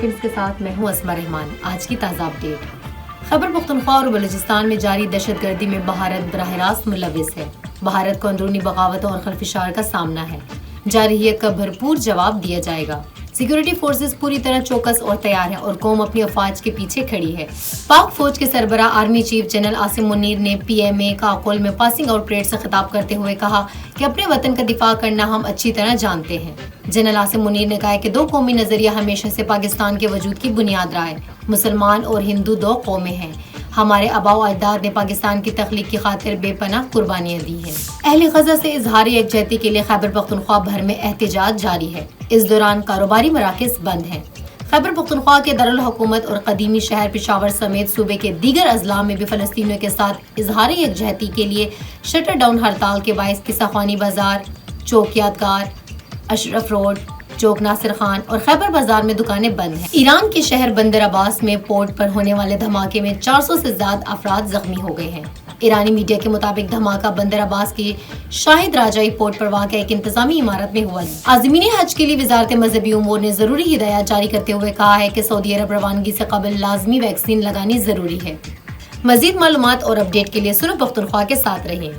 Seconds کے ساتھ میں ہوں اسما رحمان۔ آج کی تازہ اپڈیٹ۔ خیبر پختونخوا اور بلوچستان میں جاری دہشت گردی میں بھارت براہ راست ملوث ہے۔ بھارت کو اندرونی بغاوتوں اور خلفشار کا سامنا ہے۔ جارحیت کا بھرپور جواب دیا جائے گا۔ سیکورٹی فورسز پوری طرح چوکس اور تیار ہے اور قوم اپنی افواج کے پیچھے کھڑی ہے۔ پاک فوج کے سربراہ army chief general Asim Munir نے پی ایم اے کاکول میں پاسنگ آؤٹ پریڈ سے خطاب کرتے ہوئے کہا کہ اپنے وطن کا دفاع کرنا ہم اچھی طرح جانتے ہیں۔ جنرل عاصم منیر نے کہا کہ دو قومی نظریہ ہمیشہ سے پاکستان کے وجود کی بنیاد رہا ہے۔ مسلمان اور ہندو دو قومیں ہیں۔ ہمارے آباء و اجداد نے پاکستان کی تخلیق کی خاطر بے پناہ قربانیاں دی ہیں۔ اہل غزہ سے اظہار یکجہتی کے لیے خیبر پختونخوا بھر میں احتجاج جاری ہے۔ اس دوران کاروباری مراکز بند ہیں۔ خیبر پختونخوا کے دارالحکومت اور قدیمی شہر پشاور سمیت صوبے کے دیگر اضلاع میں بھی فلسطینیوں کے ساتھ اظہار یکجہتی کے لیے شٹر ڈاؤن ہڑتال کے باعث قصہ خوانی بازار، چوک یادگار، اشرف روڈ، چوک ناصر خان اور خیبر بازار میں دکانیں بند ہیں۔ ایران کے شہر بندر عباس میں پورٹ پر ہونے والے دھماکے میں 400 سے زیادہ افراد زخمی ہو گئے ہیں۔ ایرانی میڈیا کے مطابق دھماکہ بندر عباس کی شاہد راجائی پورٹ پر واقع ایک انتظامی عمارت میں ہوا ہے۔ عازمین حج کے لیے وزارت مذہبی امور نے ضروری ہدایات جاری کرتے ہوئے کہا ہے کہ سعودی عرب روانگی سے قبل لازمی ویکسین لگانی ضروری ہے۔ مزید معلومات اور اپڈیٹ کے لیے سنو پختونخوا کے ساتھ رہیں۔